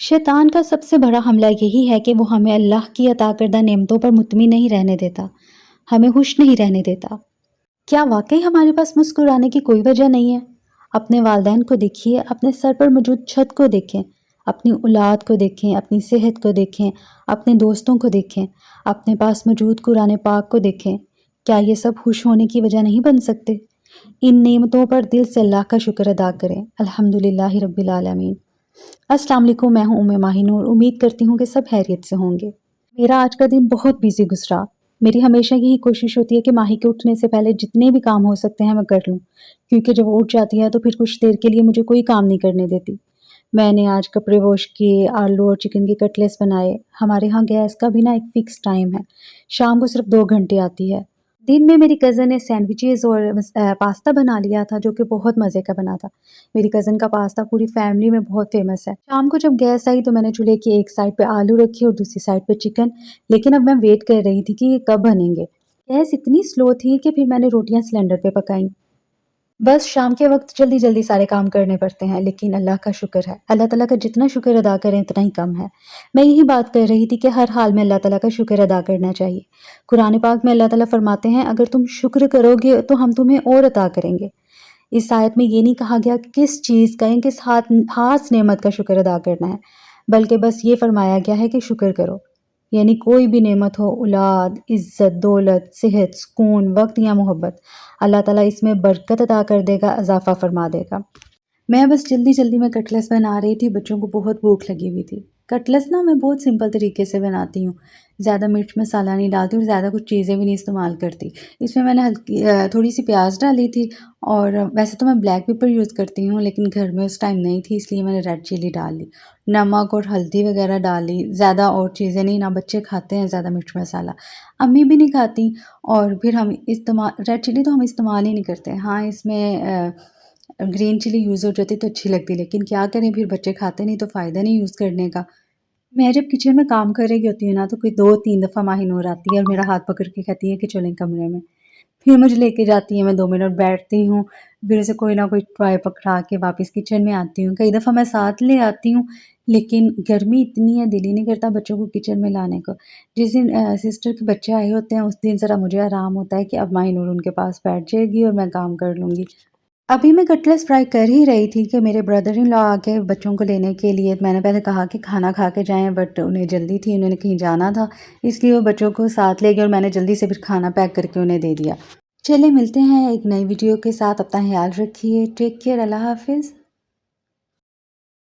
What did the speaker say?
शैतान का सबसे बड़ा हमला यही है कि वो हमें अल्लाह की अता करदा नेमतों पर मुत्तमिन नहीं रहने देता, हमें खुश नहीं रहने देता। क्या वाकई हमारे पास मुस्कुराने की कोई वजह नहीं है? अपने वालिदैन को देखिए, अपने सर पर मौजूद छत को देखें, अपनी औलाद को देखें, अपनी सेहत को देखें, अपने दोस्तों को देखें, अपने पास मौजूद कुरान पाक को देखें। क्या ये सब खुश होने की वजह नहीं बन सकते? इन नेमतों पर दिल से अल्लाह का शुक्र अदा करें। अल्हम्दुलिल्लाहि रब्बिल आलमीन। अस्सलाम वालेकुम, मैं हूँ उम्मे माहिनूर। उम्मीद करती हूँ कि सब खैरियत से होंगे। मेरा आज का दिन बहुत बिजी गुजरा। मेरी हमेशा यही कोशिश होती है कि माही के उठने से पहले जितने भी काम हो सकते हैं मैं कर लूँ, क्योंकि जब वो उठ जाती है तो फिर कुछ देर के लिए मुझे कोई काम नहीं करने देती। मैंने आज कपड़े वॉश किए, आलू और चिकन के कटलेट्स बनाए। हमारे यहाँ गैस का भी ना एक फ़िक्स टाइम है, शाम को सिर्फ 2 घंटे आती है। दिन में मेरी कज़न ने सैंडविचेज़ और पास्ता बना लिया था, जो कि बहुत मज़े का बना था। मेरी कज़न का पास्ता पूरी फैमिली में बहुत फ़ेमस है। शाम को जब गैस आई तो मैंने चूल्हे की एक साइड पे आलू रखे और दूसरी साइड पे चिकन, लेकिन अब मैं वेट कर रही थी कि ये कब बनेंगे। गैस इतनी स्लो थी कि फिर मैंने रोटियाँ सिलेंडर पे पकाईं। बस शाम के वक़्त जल्दी-जल्दी सारे काम करने पड़ते हैं, लेकिन अल्लाह का शुक्र है। अल्लाह ताला का जितना शुक्र अदा करें उतना ही कम है। मैं यही बात कर रही थी कि हर हाल में अल्लाह ताला का शुक्र अदा करना चाहिए। कुरान पाक में अल्लाह ताला फरमाते हैं, अगर तुम शुक्र करोगे तो हम तुम्हें और अता करेंगे। इस आयत में ये नहीं कहा गया कि किस चीज़ का या किस ख़ास नेमत का शुक्र अदा करना है, बल्कि बस ये फरमाया गया है कि शुक्र करो। यानी कोई भी नेमत हो, औलाद, इज़्ज़त, दौलत, सेहत, सुकून, वक़्त या मोहब्बत, अल्लाह ताला इसमें बरकत अता कर देगा, इज़ाफ़ा फ़रमा देगा। मैं बस जल्दी-जल्दी में कटलेट्स बना रही थी, बच्चों को बहुत भूख लगी हुई थी। कटलेट्स ना मैं बहुत सिंपल तरीके से बनाती हूँ, ज़्यादा मिर्च मसाला नहीं डालती और ज़्यादा कुछ चीज़ें भी नहीं इस्तेमाल करती। इसमें मैंने थोड़ी सी प्याज डाली थी और वैसे तो मैं ब्लैक पेपर यूज़ करती हूँ, लेकिन घर में उस टाइम नहीं थी इसलिए मैंने रेड चिली डाल ली। नमक और हल्दी वगैरह डाली, ज़्यादा और चीज़ें नहीं, ना बच्चे खाते हैं ज़्यादा मिर्च मसाला, अम्मी भी नहीं खाती। और फिर हम रेड चिली तो हम इस्तेमाल ही नहीं करते। हाँ, इसमें ग्रीन चिली यूज़ हो जाती तो अच्छी लगती, लेकिन क्या करें, फिर बच्चे खाते नहीं तो फ़ायदा नहीं यूज़ करने का। मैं जब किचन में काम कर रही होती हूँ ना, तो कोई 2-3 दफ़ा माहिनूर आती है और मेरा हाथ पकड़ के कहती है कि चलें कमरे में। फिर मुझे लेके जाती है, मैं 2 मिनट बैठती हूँ, फिर उसे कोई ना कोई टॉय पकड़ा के वापस किचन में आती हूँ। कई दफ़ा मैं साथ ले आती हूँ, लेकिन गर्मी इतनी है, दिल ही नहीं करता बच्चों को किचन में लाने को। जिस दिन सिस्टर के बच्चे आए होते हैं, उस दिन ज़रा मुझे आराम होता है कि अब माहिनूर उनके पास बैठ जाएगी और मैं काम कर लूँगी। अभी मैं कटलेट्स फ्राई कर ही रही थी कि मेरे ब्रदर इन लॉ आ गए बच्चों को लेने के लिए। मैंने पहले कहा कि खाना खा के जाएँ, बट उन्हें जल्दी थी, उन्होंने कहीं जाना था, इसलिए वो बच्चों को साथ ले गए और मैंने जल्दी से फिर खाना पैक करके उन्हें दे दिया। चलिए मिलते हैं एक नई वीडियो के साथ, अपना ख्याल रखिए, टेक केयर, अल्लाह हाफ़िज़।